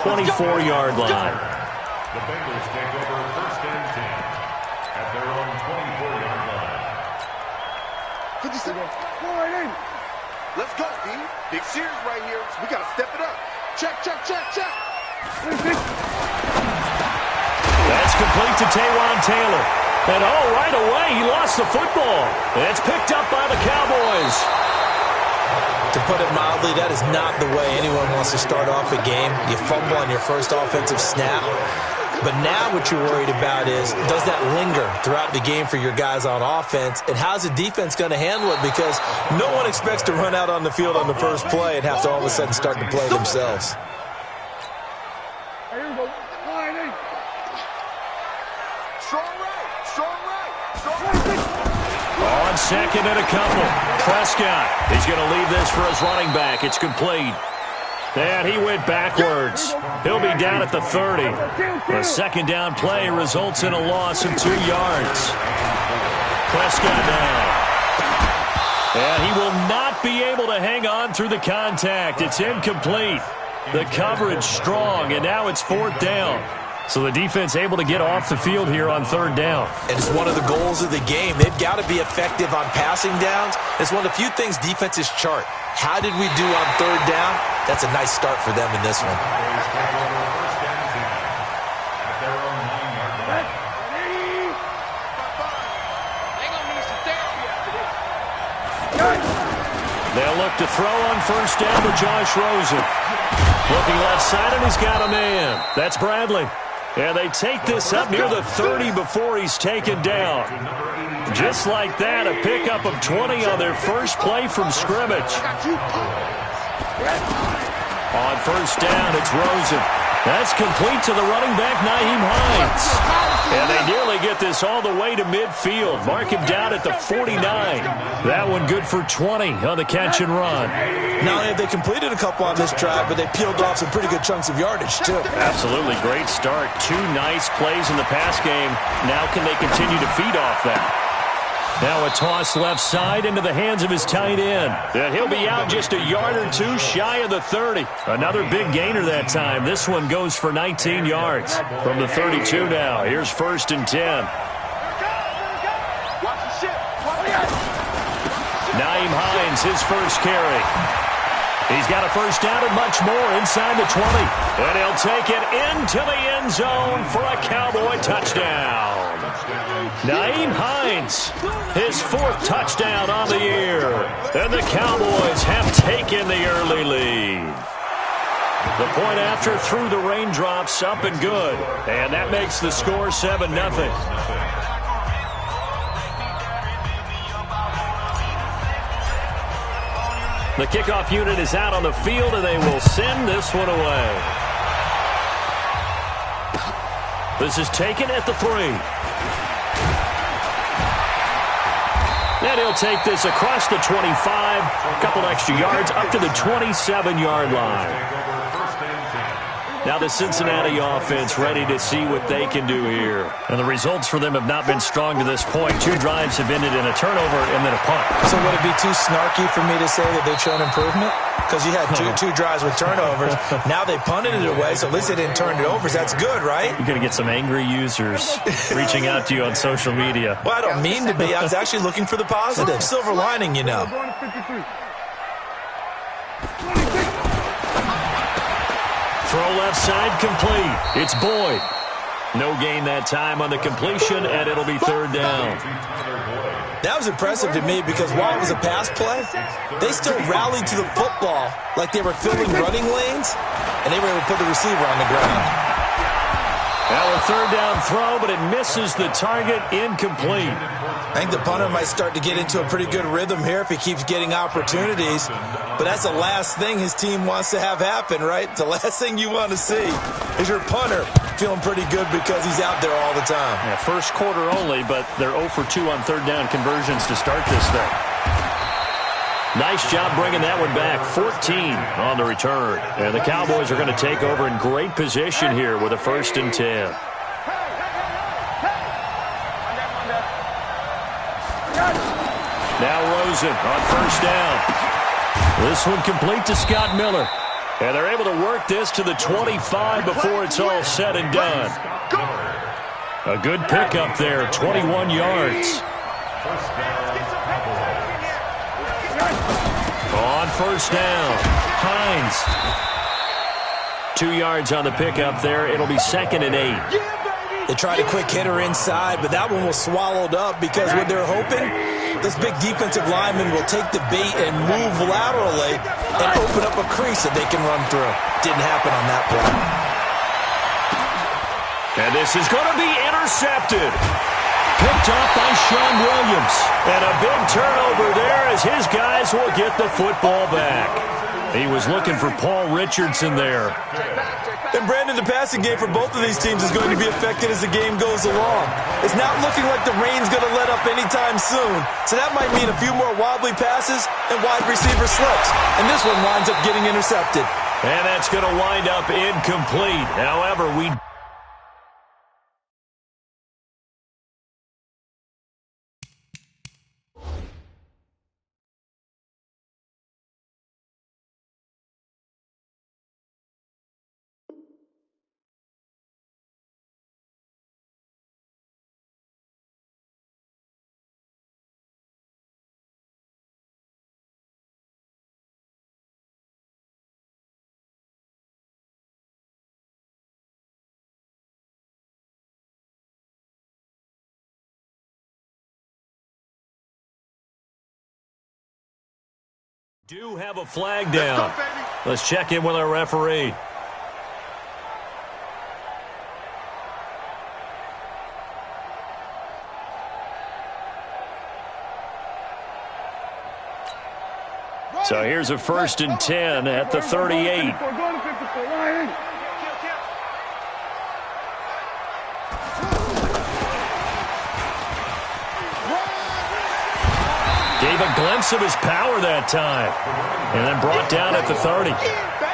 24-yard line. The Bengals take over 1st and 10 at their own 24-yard line. 57. Let's go, D. Big series right here. We got to step it up. Check, check, check, check. That's complete to Taywan Taylor. And right away, he lost the football. It's picked up by the Cowboys. To put it mildly, that is not the way anyone wants to start off a game. You fumble on your first offensive snap. But now what you're worried about is, does that linger throughout the game for your guys on offense? And how's the defense going to handle it? Because no one expects to run out on the field on the first play and have to all of a sudden start to play themselves. On second and a couple. Prescott, he's going to leave this for his running back. It's complete. And he went backwards. He'll be down at the 30. A second down play results in a loss of 2 yards. Prescott down. And he will not be able to hang on through the contact. It's incomplete. The coverage strong, and now it's 4th down. So the defense able to get off the field here on 3rd down. And it's one of the goals of the game. They've got to be effective on passing downs. It's one of the few things defenses chart. How did we do on 3rd down? That's a nice start for them in this one. They'll look to throw on 1st down to Josh Rosen. Looking left side, and he's got a man. That's Bradley. And they take this up near the 30 before he's taken down. Just like that, a pickup of 20 on their first play from scrimmage. On 1st down, it's Rosen. That's complete to the running back, Nyheim Hines. And they nearly get this all the way to midfield. Mark him down at the 49. That one good for 20 on the catch and run. Not only have they completed a couple on this drive, but they peeled off some pretty good chunks of yardage, too. Absolutely. Great start. 2 nice plays in the pass game. Now can they continue to feed off that? Now a toss left side into the hands of his tight end. And he'll be out just a yard or 2 shy of the 30. Another big gainer that time. This one goes for 19 yards. From the 32 now. Here's 1st and 10. Nyheim Hines, his first carry. He's got a 1st down and much more inside the 20. And he'll take it into the end zone for a Cowboy touchdown. Nyheim Hines, his 4th touchdown on the year. And the Cowboys have taken the early lead. The point after through the raindrops, up and good. And that makes the score 7-0. The kickoff unit is out on the field, and they will send this one away. This is taken at the 3. And he'll take this across the 25, a couple extra yards, up to the 27-yard line. Now the Cincinnati offense ready to see what they can do here. And the results for them have not been strong to this point. 2 drives have ended in a turnover and then a punt. So would it be too snarky for me to say that they've shown improvement? Because you had two drives with turnovers. Now they punted it away, so at least they didn't turn it over. So that's good, right? You're going to get some angry users reaching out to you on social media. Well, I don't mean to be. I was actually looking for the positive. Silver lining, you know. Throw left side complete. It's Boyd. No gain that time on the completion, and it'll be 3rd down. That was impressive to me because while it was a pass play, they still rallied to the football like they were filling running lanes, and they were able to put the receiver on the ground. Now a 3rd down throw, but it misses the target, incomplete. I think the punter might start to get into a pretty good rhythm here if he keeps getting opportunities. But that's the last thing his team wants to have happen, right? The last thing you want to see is your punter feeling pretty good because he's out there all the time. Yeah, first quarter only, but they're 0 for 2 on 3rd down conversions to start this thing. Nice job bringing that one back. 14 on the return. And the Cowboys are going to take over in great position here with a 1st and 10. Now Rosen on 1st down. This one complete to Scott Miller. And they're able to work this to the 25 before it's all said and done. A good pickup there, 21 yards. On first down, Hines. 2 yards on the pickup there. It'll be 2nd and 8. They tried a quick hitter inside, but that one was swallowed up because what they're hoping, this big defensive lineman will take the bait and move laterally and open up a crease that they can run through. Didn't happen on that play. And this is going to be intercepted. Picked off by Sean Williams. And a big turnover there as his guys will get the football back. He was looking for Paul Richardson there. And Brandon, the passing game for both of these teams is going to be affected as the game goes along. It's not looking like the rain's going to let up anytime soon. So that might mean a few more wobbly passes and wide receiver slips. And this one winds up getting intercepted. And that's going to wind up incomplete. However, we... do have a flag down. Let's check in with our referee. So here's a 1st and 10 at the 38. Gave a glimpse of his power that time. And then brought down at the 30.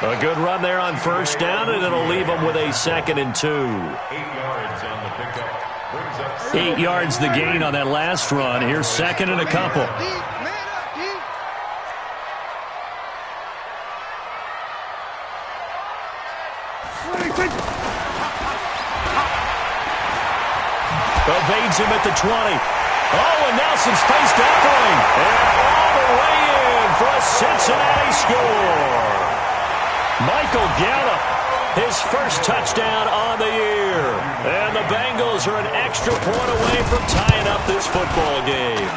A good run there on first down, and it'll leave him with a 2nd and 2. 8 yards the gain on that last run. Here's 2nd and a couple. Evades him at the 20. Oh, and Nelson's face doubling. And all the way in for a Cincinnati score. Michael Gallup, his first touchdown on the year. And the Bengals are an extra point away from tying up this football game.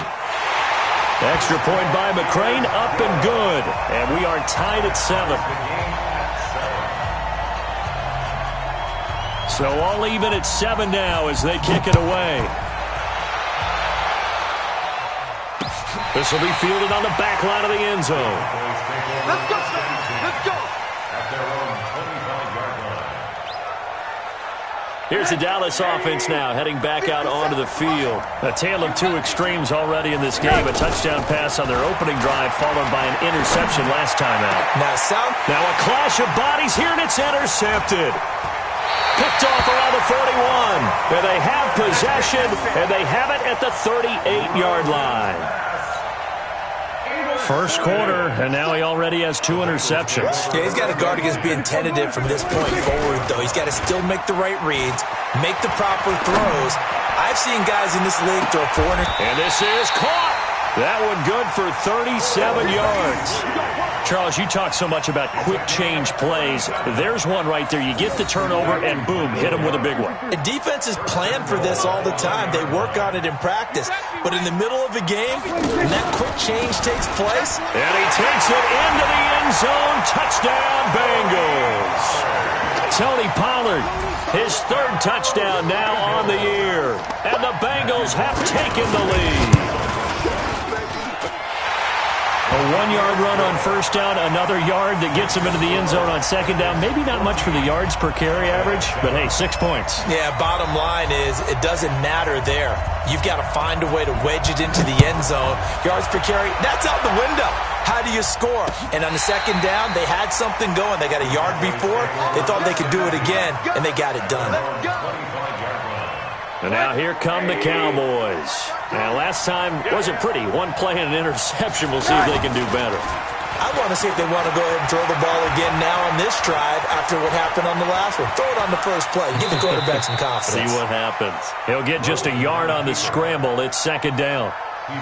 Extra point by McCrane, up and good. And we are tied at 7. So all even at 7 now as they kick it away. This will be fielded on the back line of the end zone. Let's go, let's go. At their own 25-yard line. Here's the Dallas offense now, heading back out onto the field. A tale of two extremes already in this game. A touchdown pass on their opening drive, followed by an interception last time out. Now a clash of bodies here, and it's intercepted. Picked off around the 41. And they have possession, and they have it at the 38-yard line. First quarter, and now he already has 2 interceptions. Yeah, he's got to guard against being tentative from this point forward, though. He's got to still make the right reads, make the proper throws. I've seen guys in this league throw 4 And this is caught. That one good for 37 yards. Charles, you talk so much about quick change plays. There's one right there. You get the turnover, and boom, hit him with a big one. And defenses plan for this all the time. They work on it in practice. But in the middle of the game, when that quick change takes place. And he takes it into the end zone. Touchdown, Bengals. Tony Pollard, his 3rd touchdown now on the year. And the Bengals have taken the lead. A 1-yard run on first down, another yard that gets him into the end zone on 2nd down. Maybe not much for the yards per carry average, but hey, 6 points. Yeah, bottom line is it doesn't matter there. You've got to find a way to wedge it into the end zone. Yards per carry, that's out the window. How do you score? And on the 2nd down, they had something going. They got a yard before. They thought they could do it again, and they got it done. And now here come the Cowboys. Now, last time wasn't pretty. One play and an interception. We'll see if they can do better. I want to see if they want to go ahead and throw the ball again now on this drive after what happened on the last one. Throw it on the first play. Give the quarterback some confidence. See what happens. He'll get just a yard on the scramble. It's second down.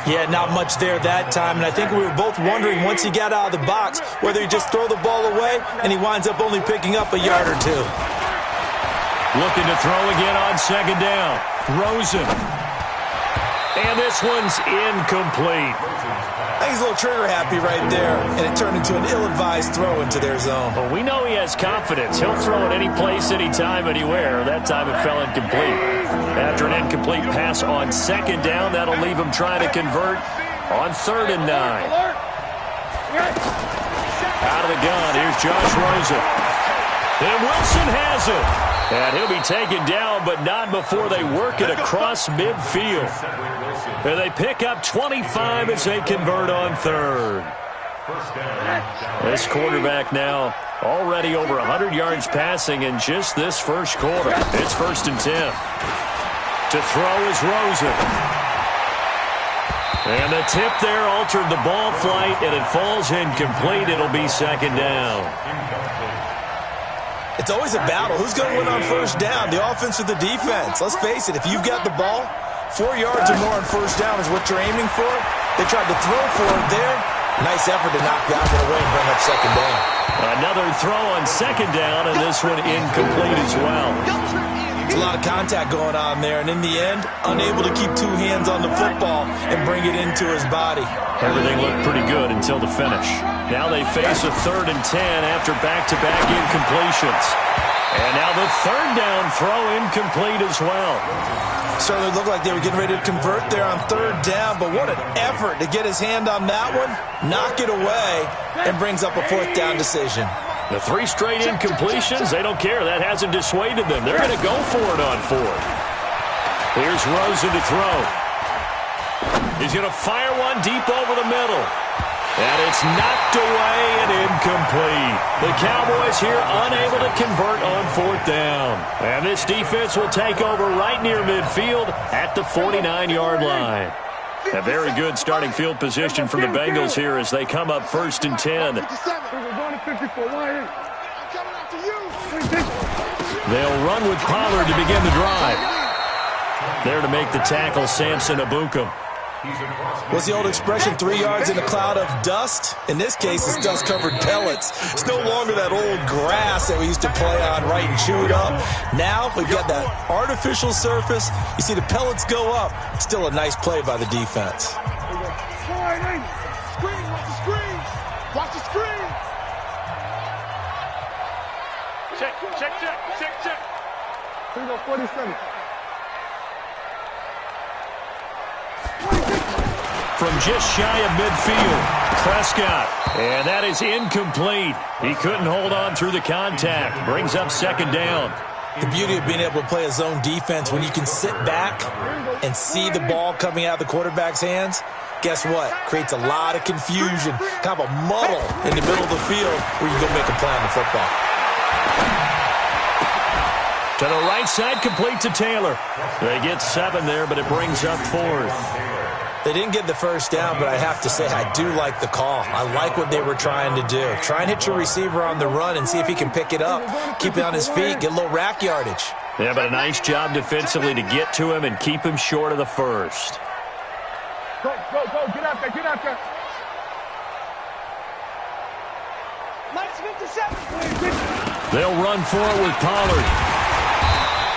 Yeah, not much there that time, and I think we were both wondering once he got out of the box whether he just throw the ball away and he winds up only picking up a yard or two. Looking to throw again on second down. Rosen. And this one's incomplete. I think he's a little trigger happy right there, and it turned into an ill-advised throw into their zone. Well, we know he has confidence. He'll throw it any place, anytime, anywhere. That time it fell incomplete. After an incomplete pass on second down, that'll leave him trying to convert on 3rd and 9. Out of the gun, here's Josh Rosen. And Wilson has it. And he'll be taken down, but not before they work it across midfield. And they pick up 25 as they convert on 3rd. This quarterback now already over 100 yards passing in just this first quarter. It's 1st and 10. To throw is Rosen. And the tip there altered the ball flight, and it falls incomplete. It'll be 2nd down. It's always a battle. Who's going to win on 1st down, the offense or the defense? Let's face it, if you've got the ball, 4 yards or more on 1st down is what you're aiming for. They tried to throw for it there. Nice effort to knock that one away and bring up 2nd down. Another throw on 2nd down, and this one incomplete as well. There's a lot of contact going on there, and in the end, unable to keep 2 hands on the football and bring it into his body. Everything looked pretty good until the finish. Now they face a 3rd and 10 after back-to-back incompletions. And now the 3rd down throw incomplete as well. Certainly looked like they were getting ready to convert there on 3rd down, but what an effort to get his hand on that one, knock it away, and brings up a 4th down decision. The 3 straight incompletions, they don't care. That hasn't dissuaded them. They're going to go for it on 4th. Here's Rosen to throw. He's going to fire one deep over the middle. And it's knocked away and incomplete. The Cowboys here unable to convert on 4th down. And this defense will take over right near midfield at the 49-yard line. A very good starting field position from the Bengals here as they come up 1st and 10. They'll run with Pollard to begin the drive. There to make the tackle, Samson Ebukam. What's the old expression, 3 yards in a cloud of dust? In this case, it's dust-covered pellets. It's no longer that old grass that we used to play on, right, and chew it up. Now we've got that artificial surface. You see the pellets go up. Still a nice play by the defense. Screen, watch the screen. Watch the screen. Check. 47. From just shy of midfield, Prescott. And that is incomplete. He couldn't hold on through the contact. Brings up 2nd down. The beauty of being able to play a zone defense when you can sit back and see the ball coming out of the quarterback's hands, guess what? Creates a lot of confusion, kind of a muddle in the middle of the field where you go make a play on the football. To the right side, complete to Taylor. They get 7 there, but it brings up 4th. They didn't get the 1st down, but I have to say I do like the call. I like what they were trying to do. Try and hit your receiver on the run and see if he can pick it up. Keep it on his feet, get a little rack yardage. Yeah, but a nice job defensively to get to him and keep him short of the 1st. Go, get out there. Nice 57. They'll run for it with Pollard.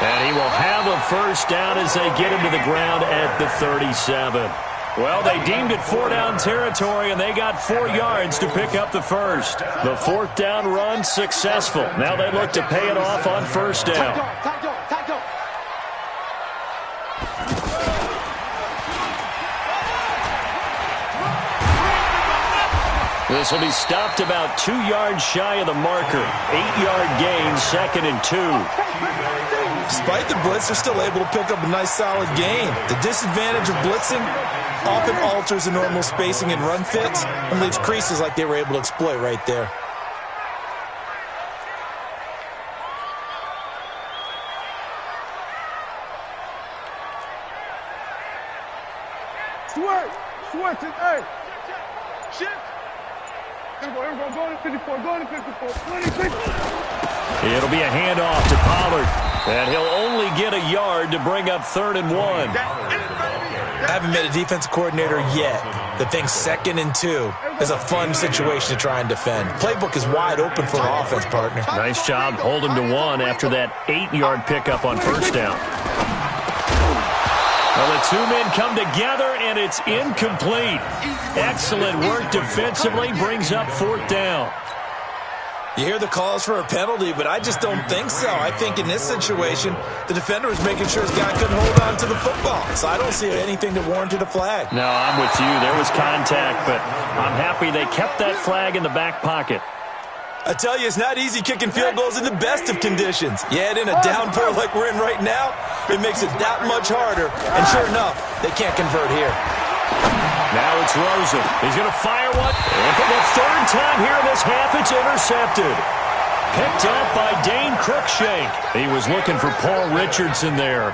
And he will have a 1st down as they get him to the ground at the 37. Well, they deemed it 4-down territory, and they got 4 yards to pick up the 1st. The 4th down run successful. Now they look to pay it off on 1st down. This will be stopped about 2 yards shy of the marker. 8-yard gain, 2nd and 2. Despite the blitz, they're still able to pick up a nice solid gain. The disadvantage of blitzing often alters the normal spacing and run fits and leaves creases like they were able to exploit right there. Switch, hey. Shift. It'll be a handoff to Pollard, and he'll only get a yard to bring up 3rd and 1. I haven't met a defensive coordinator yet that thinks 2nd and 2 is a fun situation to try and defend. Playbook is wide open for an offense, partner. Nice job holding to 1 after that 8-yard pickup on 1st down. Well, the two men come together, and it's incomplete. Excellent work defensively, brings up 4th down. You hear the calls for a penalty, but I just don't think so. I think in this situation, the defender was making sure his guy couldn't hold on to the football. So I don't see anything that warranted a flag. No, I'm with you. There was contact, but I'm happy they kept that flag in the back pocket. I tell you, it's not easy kicking field goals in the best of conditions. Yet in a downpour like we're in right now, it makes it that much harder. And sure enough, they can't convert here. Now it's Rosen. He's going to fire one. And for the 3rd time here in this half, it's intercepted. Picked up by Dane Cruikshank. He was looking for Paul Richardson there.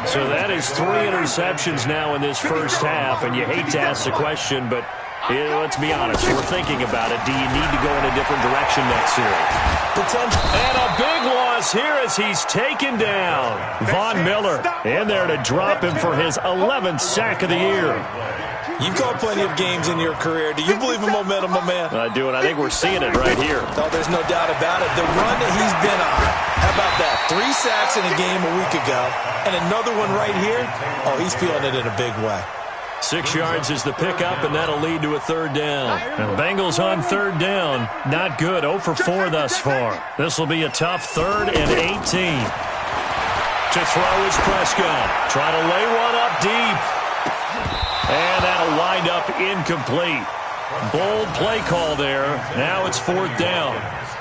So that is 3 interceptions now in this first half. And you hate to ask the question, but let's be honest. We're thinking about it. Do you need to go in a different direction next series? Potential. And a big loss here as he's taken down. Von Miller in there to drop him for his 11th sack of the year. You've called plenty of games in your career. Do you believe in momentum, my man? I do, and I think we're seeing it right here. Oh, there's no doubt about it. The run that he's been on. How about that? 3 sacks in a game a week ago, and another one right here. Oh, he's feeling it in a big way. 6 yards is the pickup, and that'll lead to a 3rd down. And Bengals on 3rd down. Not good. 0 for 4 thus far. This will be a tough 3rd and 18. To throw is Prescott. Try to lay one up deep. And that'll wind up incomplete. Bold play call there. Now it's 4th down.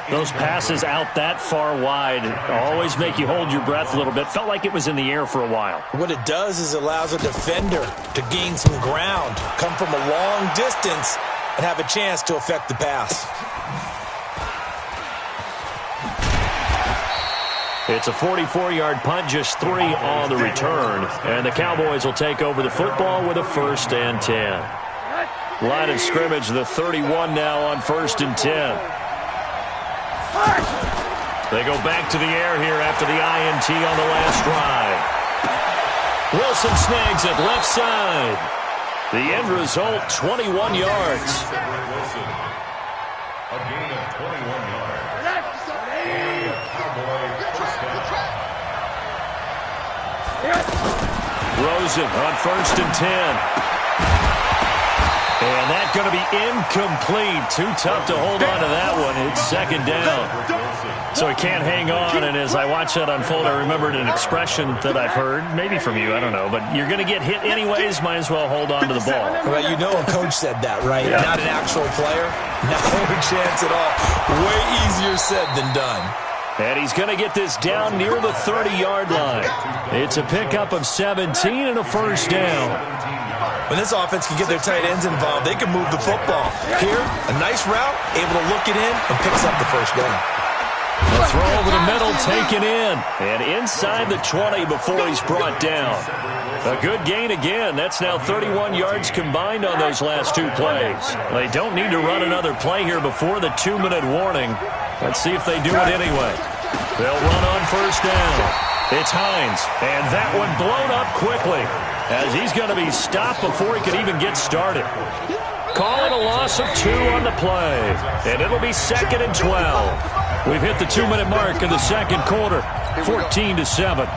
Those passes out that far wide always make you hold your breath a little bit. Felt like it was in the air for a while. What it does is allows a defender to gain some ground, come from a long distance, and have a chance to affect the pass. It's a 44-yard punt, just 3 on the return. And the Cowboys will take over the football with a 1st and 10. Line of scrimmage, the 31 now on 1st and 10. They go back to the air here after the INT on the last drive. Wilson snags it left side. The end result, 21 yards. Wilson, a gain of 21 yards. Cowboy first down. Rosen on 1st and 10. And that's going to be incomplete. Too tough to hold on to that one. It's 2nd down. So he can't hang on, and as I watch that unfold, I remembered an expression that I've heard, maybe from you, I don't know, but you're going to get hit anyways, might as well hold on to the ball. Well, you know a coach said that, right? Yeah. Not an actual player. No chance at all. Way easier said than done. And he's going to get this down near the 30-yard line. It's a pickup of 17 and a 1st down. When this offense can get their tight ends involved, they can move the football. Here, a nice route, able to look it in, and picks up the 1st down. A throw over the middle, taken in. And inside the 20 before he's brought down. A good gain again. That's now 31 yards combined on those last 2 plays. They don't need to run another play here before the 2-minute warning. Let's see if they do it anyway. They'll run on 1st down. It's Hines, and that one blown up quickly as he's going to be stopped before he can even get started. Call it a loss of 2 on the play, and it'll be 2nd and 12. We've hit the 2-minute mark in the 2nd quarter, 14-7.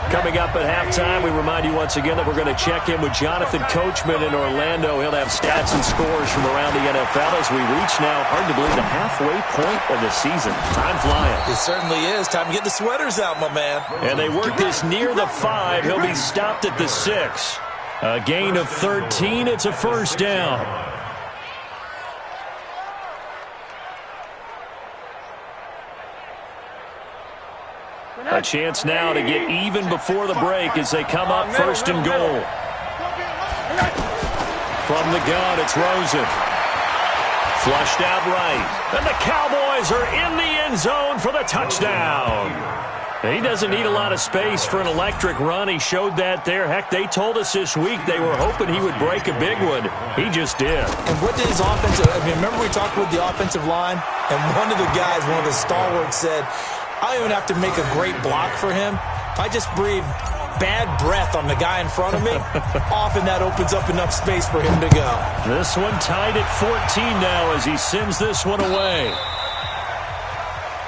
Coming up at halftime, we remind you once again that we're going to check in with Jonathan Coachman in Orlando. He'll have stats and scores from around the NFL as we reach now, hard to believe, the halfway point of the season. Time flying. It certainly is. Time to get the sweaters out, my man. And they work this near the 5. He'll be stopped at the 6. A gain of 13. It's a 1st down. A chance now to get even before the break as they come up 1st and goal. From the gun, it's Rosen. Flushed out right. And the Cowboys are in the end zone for the touchdown. He doesn't need a lot of space for an electric run. He showed that there. Heck, they told us this week they were hoping he would break a big one. He just did. And what did his offensive – I mean, remember we talked with the offensive line? And one of the guys, one of the stalwarts said, I don't even have to make a great block for him. If I just breathe bad breath on the guy in front of me, often that opens up enough space for him to go. This one tied at 14 now as he sends this one away.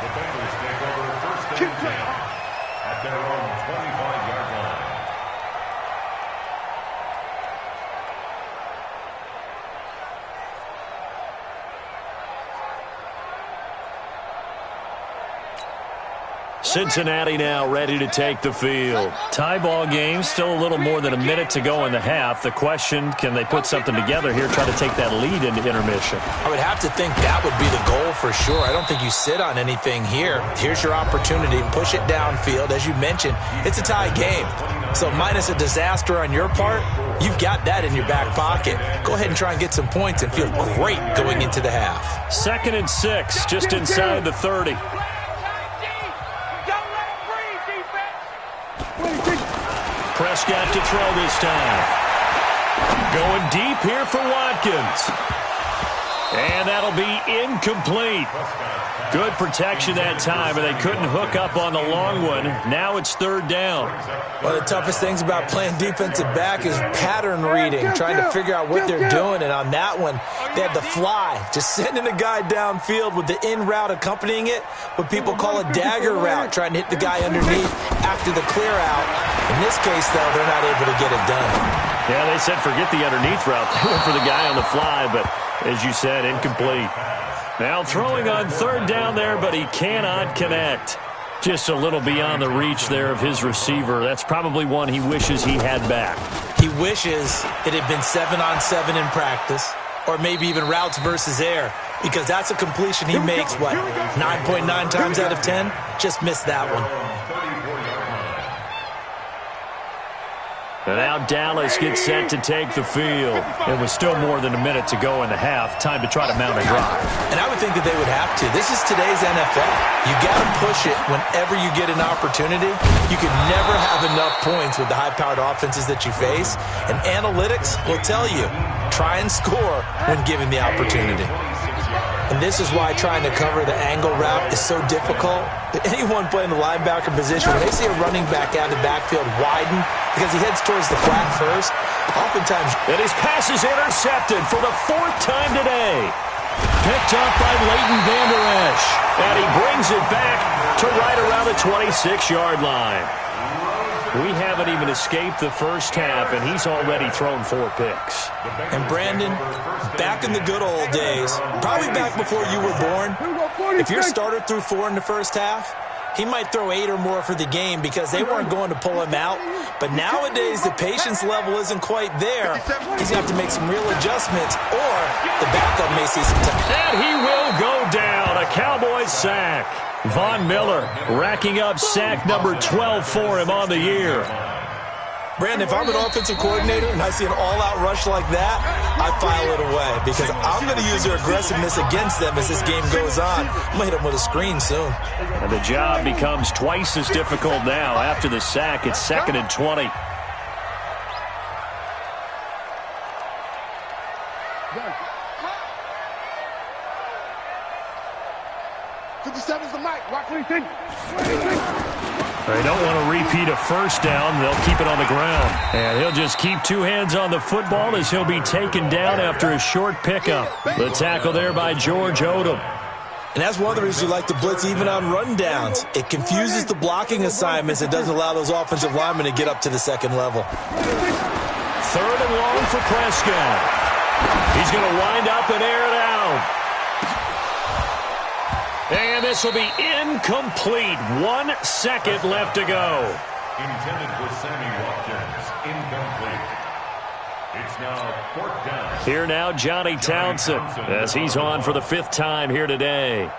The Bengals take over first and 10 at their own 25-yard line. Cincinnati now ready to take the field. Tie ball game, still a little more than a minute to go in the half. The question, can they put something together here, try to take that lead into intermission? I would have to think that would be the goal for sure. I don't think you sit on anything here. Here's your opportunity. Push it downfield. As you mentioned, it's a tie game. So minus a disaster on your part, you've got that in your back pocket. Go ahead and try and get some points and feel great going into the half. 2nd and 6, just inside the 30. Prescott to throw this time. Going deep here for Watkins. And that'll be incomplete. Good protection that time, and they couldn't hook up on the long one. Now it's 3rd down. One of the toughest things about playing defensive back is pattern reading, trying to figure out what they're doing. And on that one, they had the fly, just sending a guy downfield with the in route accompanying it, what people call a dagger route, trying to hit the guy underneath after the clear out. In this case, though, they're not able to get it done. Yeah, they said forget the underneath route. They went for the guy on the fly, but as you said, incomplete. Now throwing on 3rd down there, but he cannot connect. Just a little beyond the reach there of his receiver. That's probably one he wishes he had back. He wishes it had been 7-on-7 in practice, or maybe even routes versus air, because that's a completion he makes, 9.9 times out of 10? Just missed that one. And now Dallas gets set to take the field. It was still more than a minute to go in the half. Time to try to mount a drive. And I would think that they would have to. This is today's NFL. You got to push it whenever you get an opportunity. You can never have enough points with the high-powered offenses that you face. And analytics will tell you, try and score when given the opportunity. And this is why trying to cover the angle route is so difficult. Anyone playing the linebacker position, when they see a running back out of the backfield widen because he heads towards the flat first, oftentimes... And his pass is intercepted for the 4th time today. Picked up by Leighton Vander Esch. And he brings it back to right around the 26-yard line. We haven't even escaped the first half, and he's already thrown 4 picks. And Brandon, back in the good old days, probably back before you were born, if your starter threw 4 in the first half, he might throw 8 or more for the game because they weren't going to pull him out. But nowadays, the patience level isn't quite there. He's going to have to make some real adjustments, or the backup may see some time. And he will go down. A Cowboys sack. Von Miller racking up sack number 12 for him on the year. Brandon, if I'm an offensive coordinator and I see an all-out rush like that, I file it away because I'm going to use their aggressiveness against them as this game goes on. I'm going to hit them with a screen soon. And the job becomes twice as difficult now. After the sack, it's 2nd and 20. They don't want to repeat a first down. They'll keep it on the ground. And he'll just keep 2 hands on the football as he'll be taken down after a short pickup. The tackle there by George Odom. And that's one of the reasons you like to blitz even on rundowns. It confuses the blocking assignments. It doesn't allow those offensive linemen to get up to the second level. 3rd and long for Prescott. He's going to wind up and air it out. And this will be incomplete. 1 second left to go. Intended for Sammy Watkins. Incomplete. It's now 4th down. Here now, Johnny Townsend, as he's on for the 5th time here today.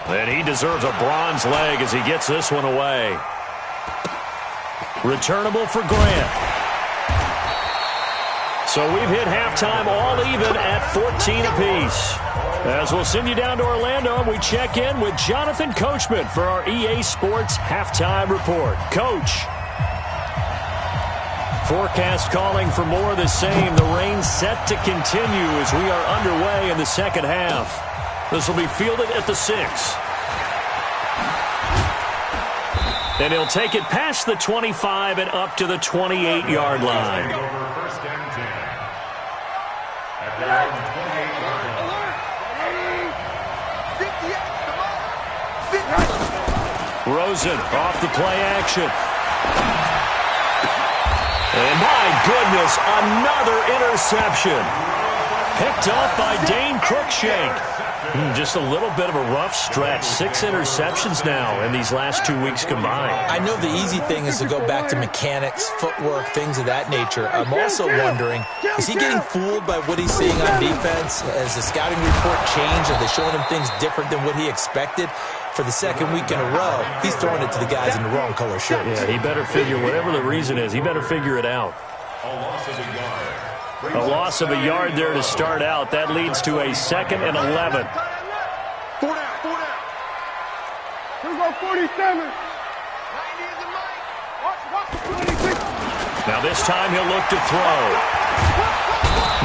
And he deserves a bronze leg as he gets this one away. Returnable for Grant. So we've hit halftime all even at 14 apiece. As we'll send you down to Orlando, we check in with Jonathan Coachman for our EA Sports Halftime Report. Coach. Forecast calling for more of the same. The rain set to continue as we are underway in the second half. This will be fielded at the 6. And he'll take it past the 25 and up to the 28-yard line. First and 10. At their own 28-yard line. Rosen off the play action. And my goodness, another interception. Picked off by Dane Cruikshank. Just a little bit of a rough stretch. 6 interceptions now in these last 2 weeks combined. I know the easy thing is to go back to mechanics, footwork, things of that nature. I'm also wondering, is he getting fooled by what he's seeing on defense? Has the scouting report changed? Are they showing him things different than what he expected? For the second week in a row, he's throwing it to the guys in the wrong color shirts. Yeah, he better figure, whatever the reason is, he better figure it out. A loss of a yard. A loss of a yard there to start out. That leads to a 2nd and 11. 4 down, 4 down. Here we go, 47. 90 is the mic. Watch the 26. Now this time he'll look to throw.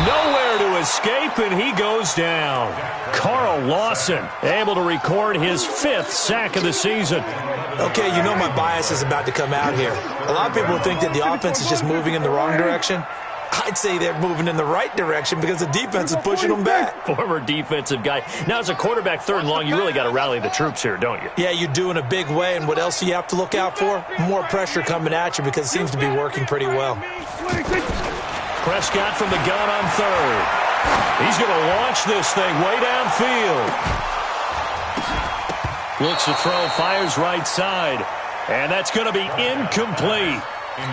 Nowhere to escape, and he goes down. Carl Lawson able to record his 5th sack of the season. Okay, you know my bias is about to come out here. A lot of people think that the offense is just moving in the wrong direction. I'd say they're moving in the right direction because the defense is pushing them back. Former defensive guy. Now, as a quarterback 3rd and long, you really got to rally the troops here, don't you? Yeah, you do in a big way, and what else do you have to look out for? More pressure coming at you because it seems to be working pretty well. Prescott from the gun on 3rd. He's going to launch this thing way downfield. Looks to throw, fires right side. And that's going to be incomplete.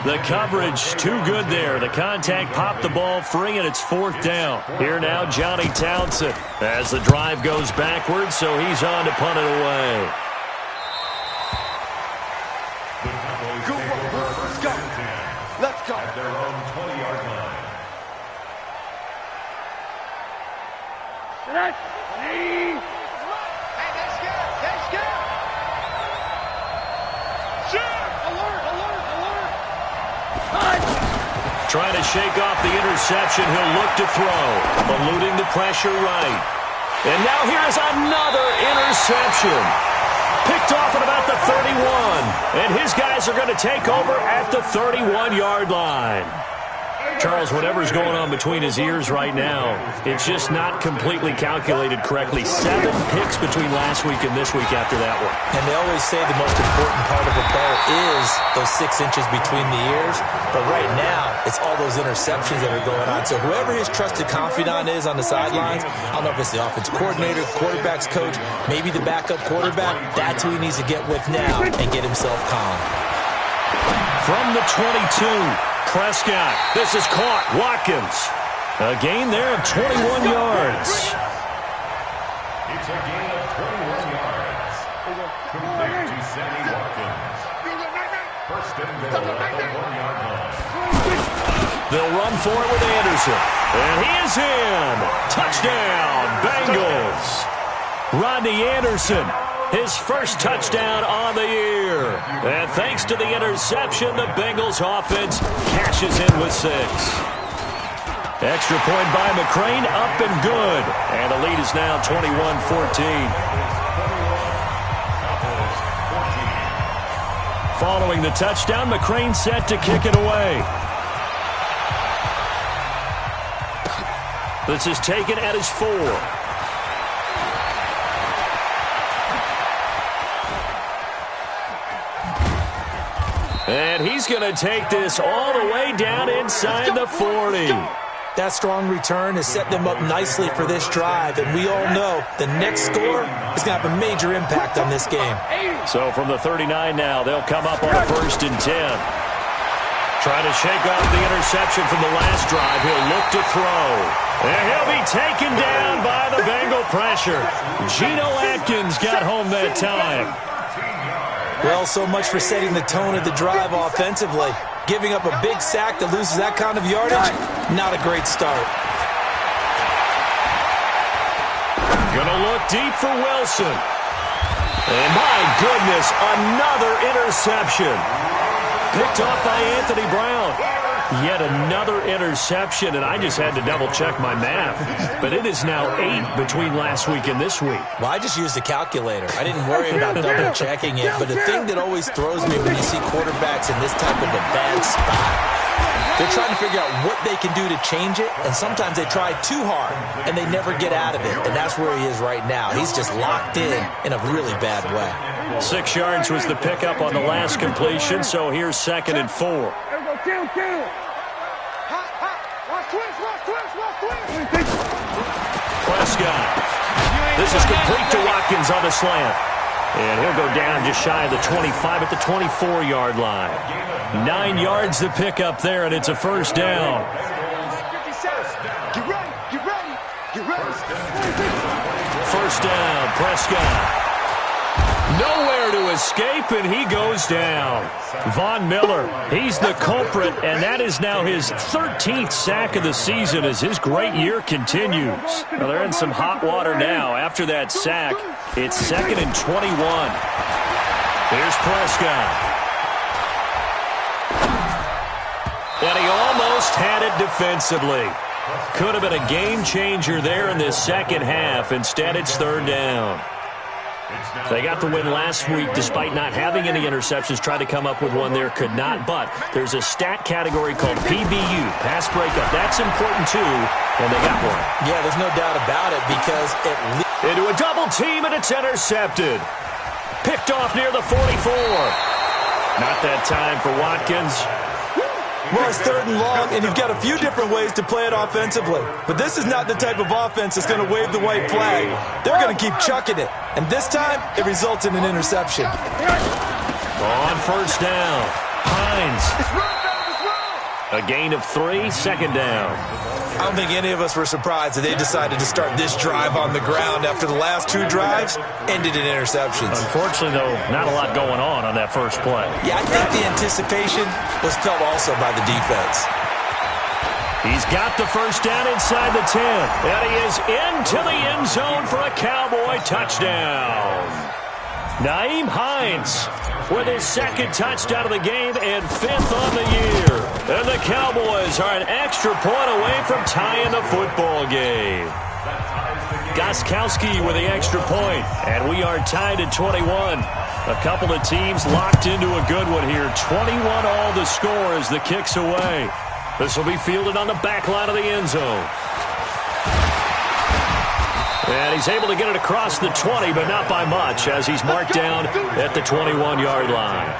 The coverage too good there. The contact popped the ball free, and it's 4th down. Here now, Johnny Townsend as the drive goes backwards, so he's on to punt it away. Let's go. Let's go. At their own 20-yard line. Hey, let's go. Let's go. Trying to shake off the interception. He'll look to throw. Eluding the pressure right. And now here's another interception. Picked off at about the 31. And his guys are going to take over at the 31-yard line. Charles, whatever's going on between his ears right now, it's just not completely calculated correctly. 7 picks between last week and this week after that one. And they always say the most important part of a throw is those 6 inches between the ears. But right now, it's all those interceptions that are going on. So whoever his trusted confidant is on the sidelines, I don't know if it's the offensive coordinator, quarterback's coach, maybe the backup quarterback, that's who he needs to get with now and get himself calm. From the 22, Prescott. This is caught. Watkins. A gain there of 21 yards. It's a gain of 21 yards. Complete to Sammy Watkins. First and goal at the 1-yard line. They'll run for it with Anderson. And he is in. Touchdown, Bengals. Rodney Anderson. His first touchdown on the year. And thanks to the interception, the Bengals offense cashes in with 6. Extra point by McCrane, up and good. And the lead is now 21-14. Following the touchdown, McCrane set to kick it away. This is taken at his 4. And he's going to take this all the way down inside the 40. That strong return has set them up nicely for this drive, and we all know the next score is going to have a major impact on this game. So from the 39 now, they'll come up on a 1st and 10. Trying to shake off the interception from the last drive. He'll look to throw. And he'll be taken down by the Bengal pressure. Geno Atkins got home that time. Well, so much for setting the tone of the drive offensively. Giving up a big sack that loses that kind of yardage, not a great start. Gonna look deep for Wilson. And my goodness, another interception. Picked off by Anthony Brown. Yet another interception, and I just had to double-check my math. But it is now 8 between last week and this week. Well, I just used a calculator. I didn't worry about double-checking it. But the thing that always throws me when you see quarterbacks in this type of a bad spot, they're trying to figure out what they can do to change it, and sometimes they try too hard, and they never get out of it. And that's where he is right now. He's just locked in a really bad way. 6 yards was the pickup on the last completion, so here's 2nd and 4. Prescott. This is complete to Watkins on the slant. And he'll go down just shy of the 25 at the 24-yard line. 9 yards to pick up there, and it's a first down. First down, Prescott. Nowhere to escape, and he goes down. Von Miller, he's the culprit, and that is now his 13th sack of the season as his great year continues. Well, they're in some hot water now. After that sack, it's 2nd and 21. Here's Prescott. And he almost had it defensively. Could have been a game changer there in this second half. Instead, it's 3rd down. They got the win last week despite not having any interceptions. Tried to come up with one there, could not. But there's a stat category called PBU, pass breakup. That's important too, and they got one. Yeah, there's no doubt about it because into a double team, and it's intercepted. Picked off near the 44. Not that time for Watkins. Well, it's 3rd and long, and you've got a few different ways to play it offensively. But this is not the type of offense that's going to wave the white flag. They're going to keep chucking it. And this time, it results in an interception. On first down, Hines. A gain of 3, 2nd down. I don't think any of us were surprised that they decided to start this drive on the ground after the last 2 drives ended in interceptions. Unfortunately, though, not a lot going on that first play. Yeah, I think the anticipation was felt also by the defense. He's got the first down inside the 10. And he is into the end zone for a Cowboy touchdown. Nyheim Hines with his 2nd touchdown of the game and 5th on the year. And the Cowboys are an extra point away from tying the football game. Gostkowski with the extra point, and we are tied at 21. A couple of teams locked into a good one here. 21 all the score as the kick's away. This will be fielded on the back line of the end zone. And he's able to get it across the 20, but not by much, as he's marked down at the 21-yard line.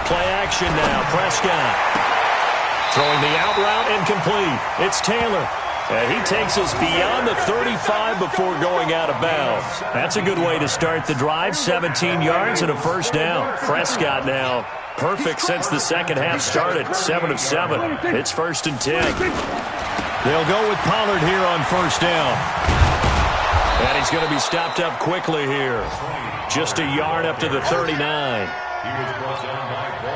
Play action now. Prescott throwing the out route and complete. It's Taylor. And he takes us beyond the 35 before going out of bounds. That's a good way to start the drive. 17 yards and a first down. Prescott now perfect since the second half started. 7 of 7. It's 1st and 10. They'll go with Pollard here on first down. And he's going to be stopped up quickly here. Just a yard up to the 39.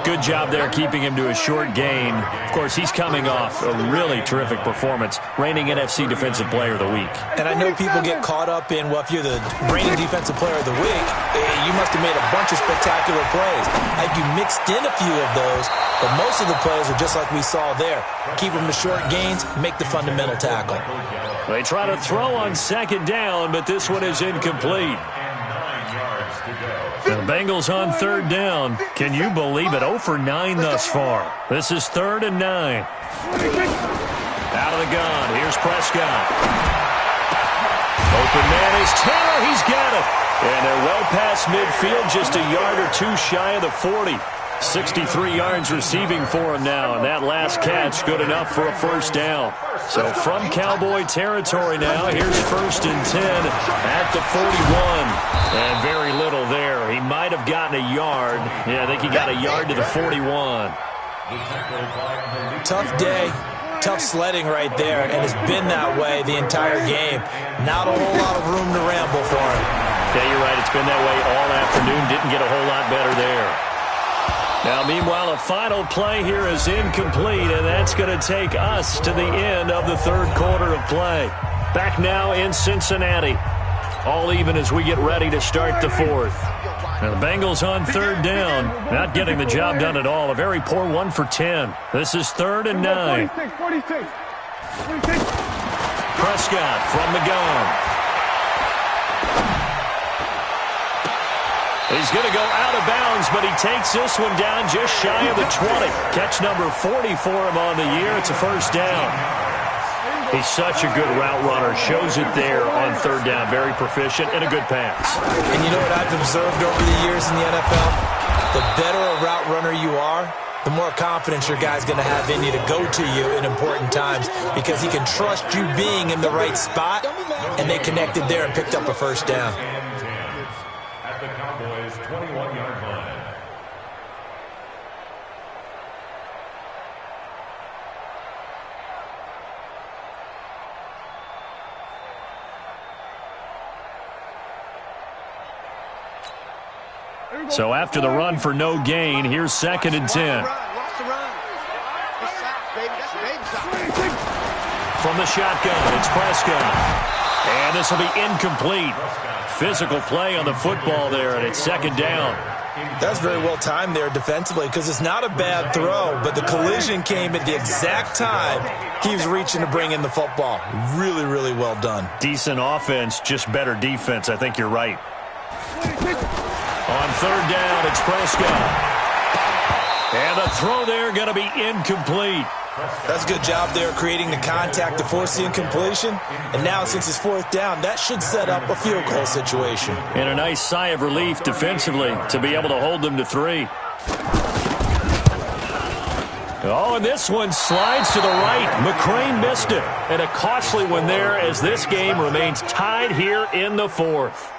Good job there keeping him to a short gain. Of course, he's coming off a really terrific performance, reigning NFC Defensive Player of the Week. And I know people get caught up in, well, if you're the reigning Defensive Player of the Week, you must have made a bunch of spectacular plays. I think you mixed in a few of those, but most of the plays are just like we saw there. Keep them to short gains, make the fundamental tackle. They try to throw on 2nd down, but this one is incomplete. The Bengals on 3rd down. Can you believe it? 0 for 9 thus far. This is 3rd and 9. Out of the gun. Here's Prescott. Open man is Taylor. He's got it. And they're well past midfield, just a yard or 2 shy of the 40. 63 yards receiving for him now, and that last catch good enough for a first down. So from Cowboy territory now, here's 1st and 10 at the 41. And very little there. He might have gotten a yard. Yeah, I think he got a yard to the 41. Tough day. Tough sledding right there, and it's been that way the entire game. Not a whole lot of room to ramble for him. Yeah, you're right. It's been that way all afternoon. Didn't get a whole lot better there. Now, meanwhile, a final play here is incomplete, and that's going to take us to the end of the third quarter of play. Back now in Cincinnati. All even as we get ready to start the fourth. Now, the Bengals on third down, not getting the job done at all. A very poor 1 for 10. This is 3rd and 9. 46. Prescott from the gun. He's going to go out of bounds, but he takes this one down just shy of the 20. Catch number 40 for him on the year. It's a first down. He's such a good route runner. Shows it there on third down. Very proficient and a good pass. And you know what I've observed over the years in the NFL? The better a route runner you are, the more confidence your guy's going to have in you to go to you in important times because he can trust you being in the right spot, and they connected there and picked up a first down. At the Cowboys' 21-yard line. So after the run for no gain, here's 2nd and 10. From the shotgun, it's Prescott. And this will be incomplete. Physical play on the football there, and it's 2nd down. That's very well timed there defensively because it's not a bad throw, but the collision came at the exact time he was reaching to bring in the football. Really, really well done. Decent offense, just better defense. I think you're right. On third down, it's Prescott. And the throw there going to be incomplete. That's a good job there creating the contact to force the incompletion. And now since it's 4th down, that should set up a field goal situation. And a nice sigh of relief defensively to be able to hold them to 3. Oh, and this one slides to the right. McCrane missed it. And a costly one there as this game remains tied here in the 4th.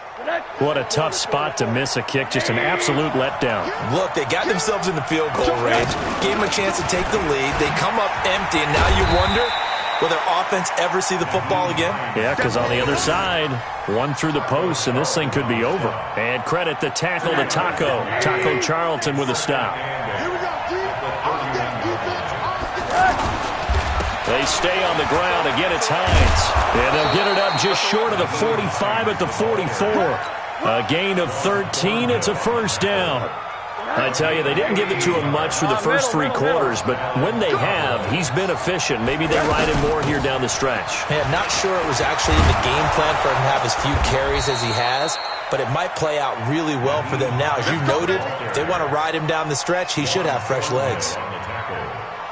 What a tough spot to miss a kick. Just an absolute letdown. Look, they got themselves in the field goal range. Gave them a chance to take the lead. They come up empty, and now you wonder, will their offense ever see the football again? Yeah, because on the other side, one through the post, and this thing could be over. And credit the tackle to Taco. Taco Charlton with a stop. They stay on the ground. Again, it's Hines. And they'll get it up just short of the 45 at the 44. A gain of 13. It's a first down. I tell you, they didn't give it to him much through the first 3 quarters, but when they have, he's been efficient. Maybe they ride him more here down the stretch. Hey, I'm not sure it was actually in the game plan for him to have as few carries as he has, but it might play out really well for them now. As you noted, if they want to ride him down the stretch, he should have fresh legs.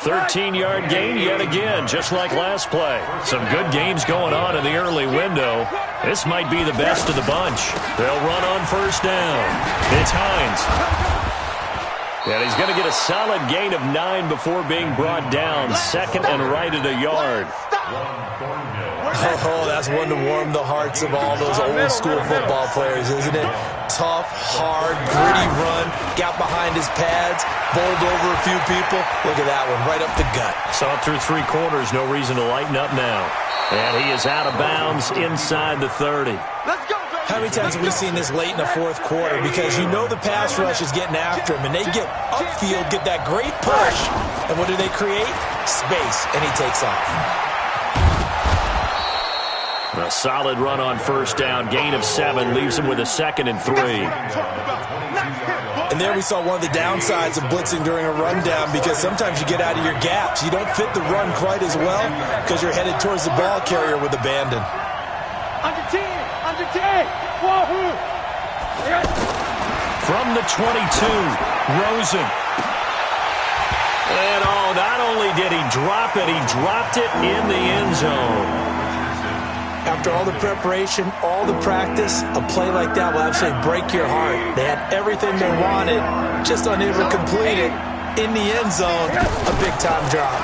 13-yard gain yet again, just like last play. Some good games going on in the early window. This might be the best of the bunch. They'll run on first down. It's Hines. And he's going to get a solid gain of 9 before being brought down. 2nd and right at a yard. Oh, that's one to warm the hearts of all those old-school football players, isn't it? Tough, hard, gritty run. Got behind his pads, bowled over a few people. Look at that one, right up the gut. Saw it through 3 quarters. No reason to lighten up now. And he is out of bounds inside the 30. Let's go, baby. How many times have we seen this late in the 4th quarter? Because you know the pass rush is getting after him, and they get upfield, get that great push. And what do they create? Space, and he takes off. A solid run on first down. Gain of 7 leaves him with a 2nd and 3. And there we saw one of the downsides of blitzing during a rundown, because sometimes you get out of your gaps. You don't fit the run quite as well because you're headed towards the ball carrier with abandon. Under 10. Wahoo! From the 22, Rosen. And not only did he drop it, he dropped it in the end zone. After all the preparation, all the practice, a play like that will absolutely break your heart. They had everything they wanted, just unable to complete it. In the end zone, a big-time drop.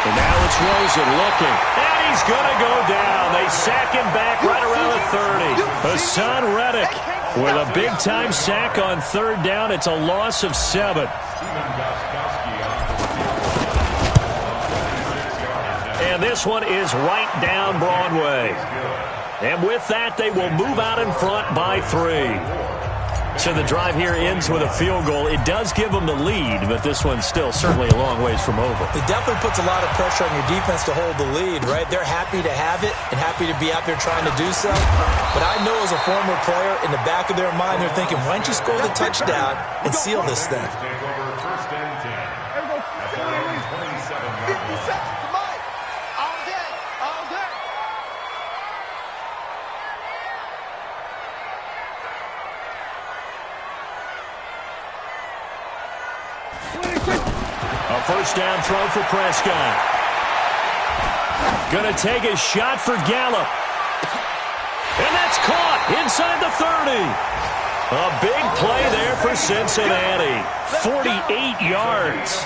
And now it's Rosen looking. And he's going to go down. They sack him back right around the 30. Hassan Reddick with a big-time sack on third down. It's a loss of 7. And this one is right down Broadway. And with that, they will move out in front by 3. So the drive here ends with a field goal. It does give them the lead, but this one's still certainly a long ways from over. It definitely puts a lot of pressure on your defense to hold the lead, right? They're happy to have it and happy to be out there trying to do so. But I know as a former player, in the back of their mind, they're thinking, why don't you score the touchdown and seal this thing? First and 10. At their own 27-yard line. All day. All day. A first down throw for Prescott. Going to take a shot for Gallup. And that's caught inside the 30. A big play there for Cincinnati. 48 yards.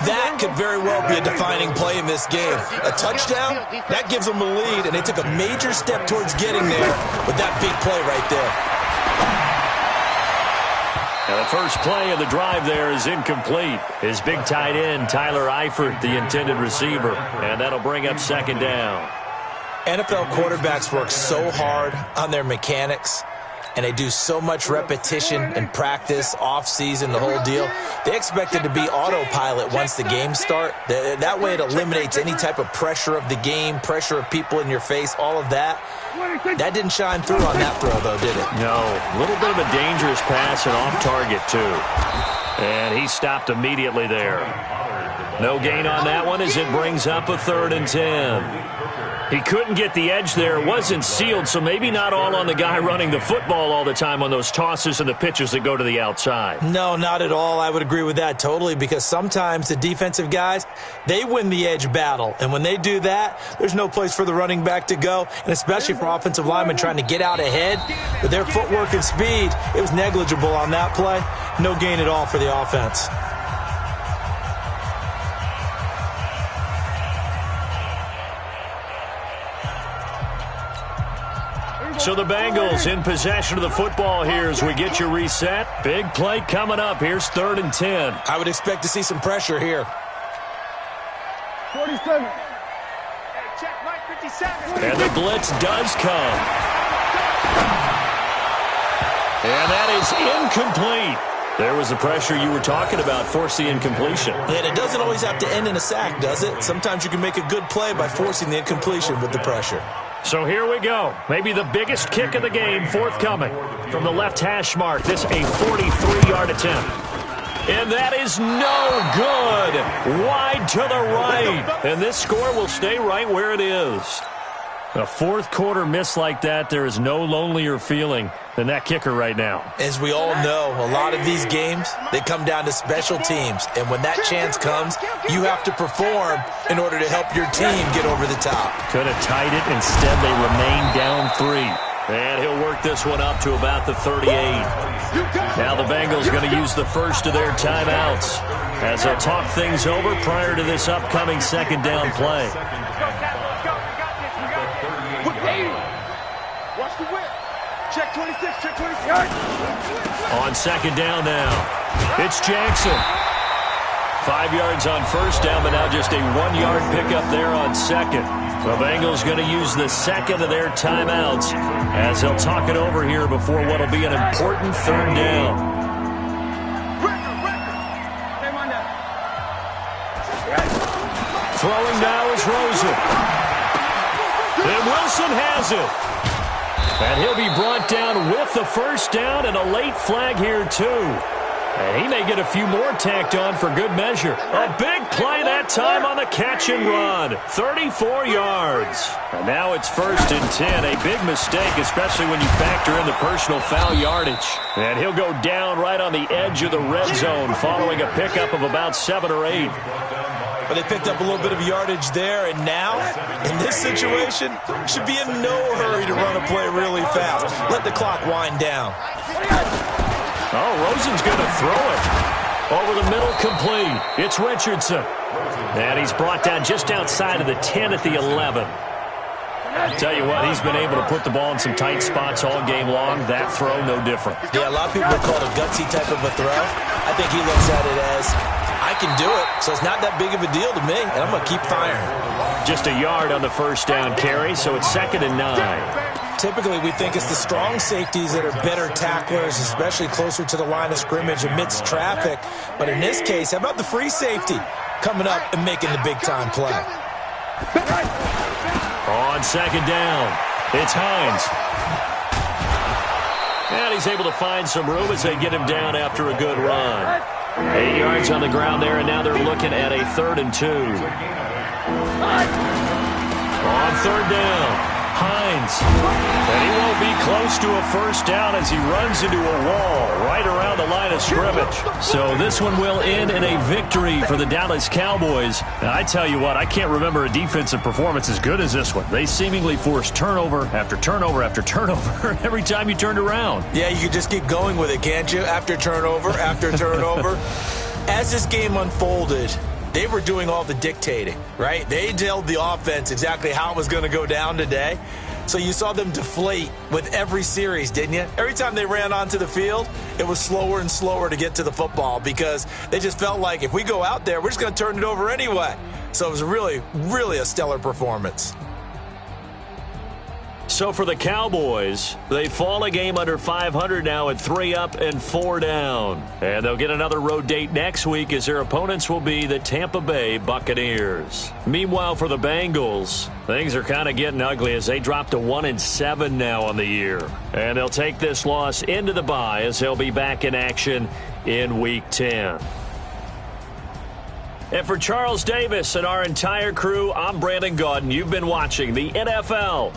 That could very well be a defining play in this game. A touchdown, that gives them a lead, and they took a major step towards getting there with that big play right there. And the first play of the drive there is incomplete. His big tight end, Tyler Eifert, the intended receiver. And that'll bring up second down. NFL quarterbacks work so hard on their mechanics, and they do so much repetition and practice, off-season, the whole deal. They expect it to be autopilot once the games start. That way it eliminates any type of pressure of the game, pressure of people in your face, all of that. That didn't shine through on that throw, though, did it? No. A little bit of a dangerous pass and off target, too. And he stopped immediately there. No gain on that one as it brings up a 3rd and 10. He couldn't get the edge there. It wasn't sealed, so maybe not all on the guy running the football all the time on those tosses and the pitches that go to the outside. No, not at all. I would agree with that totally, because sometimes the defensive guys, they win the edge battle. And when they do that, there's no place for the running back to go, and especially for offensive linemen trying to get out ahead. With their footwork and speed, it was negligible on that play. No gain at all for the offense. So the Bengals in possession of the football here as we get you reset. Big play coming up. Here's 3rd and 10. I would expect to see some pressure here. 47. Hey, check Mike 57. And the blitz does come. And that is incomplete. There was the pressure you were talking about, force the incompletion. And it doesn't always have to end in a sack, does it? Sometimes you can make a good play by forcing the incompletion with the pressure. So here we go. Maybe the biggest kick of the game forthcoming from the left hash mark. This a 43-yard attempt. And that is no good. Wide to the right. And this score will stay right where it is. A fourth quarter miss like that, there is no lonelier feeling than that kicker right now. As we all know, a lot of these games, they come down to special teams. And when that chance comes, you have to perform in order to help your team get over the top. Could have tied it. Instead, they remain down 3. And he'll work this one up to about the 38. Now the Bengals going to use the first of their timeouts as they'll talk things over prior to this upcoming second down play. Watch the whip. Check 26, check 26. On second down now, it's Jackson. 5 yards on first down, but now just a 1-yard pickup there on second. The Bengals going to use the second of their timeouts as they'll talk it over here before what will be an important 3rd down. Throwing now is Rosen. And Wilson has it. And he'll be brought down with the first down and a late flag here, too. And he may get a few more tacked on for good measure. A big play that time on the catch and run. 34 yards. And now it's 1st and 10. A big mistake, especially when you factor in the personal foul yardage. And he'll go down right on the edge of the red zone following a pickup of about 7 or 8. But they picked up a little bit of yardage there, and now, in this situation, should be in no hurry to run a play really fast. Let the clock wind down. Oh, Rosen's going to throw it. Over the middle, complete. It's Richardson. And he's brought down just outside of the 10 at the 11. I tell you what, he's been able to put the ball in some tight spots all game long. That throw, no different. Yeah, a lot of people would call it a gutsy type of a throw. I think he looks at it as, I can do it, so it's not that big of a deal to me, and I'm going to keep firing. Just a yard on the first down carry, so it's 2nd and 9. typically we think it's the strong safeties that are better tacklers, especially closer to the line of scrimmage amidst traffic. But in this case, how about the free safety coming up and making the big-time play? On second down, it's Hines. And he's able to find some room as they get him down after a good run. 8 yards on the ground there, and now they're looking at a 3rd and 2. On third down, Hines. And he won't be close to a first down as he runs into a wall right around the line of scrimmage. So this one will end in a victory for the Dallas Cowboys. And I tell you what, I can't remember a defensive performance as good as this one. They seemingly forced turnover after turnover after turnover every time you turned around. Yeah, you can just keep going with it, can't you? After turnover, after turnover. As this game unfolded, they were doing all the dictating, right? They told the offense exactly how it was going to go down today. So you saw them deflate with every series, didn't you? Every time they ran onto the field, it was slower and slower to get to the football because they just felt like if we go out there, we're just going to turn it over anyway. So it was really, really a stellar performance. So for the Cowboys, they fall a game under 500 now at 3 up and 4 down. And they'll get another road date next week as their opponents will be the Tampa Bay Buccaneers. Meanwhile, for the Bengals, things are kind of getting ugly as they drop to 1-7 now on the year. And they'll take this loss into the bye as they'll be back in action in Week 10. And for Charles Davis and our entire crew, I'm Brandon Gaudin. You've been watching the NFL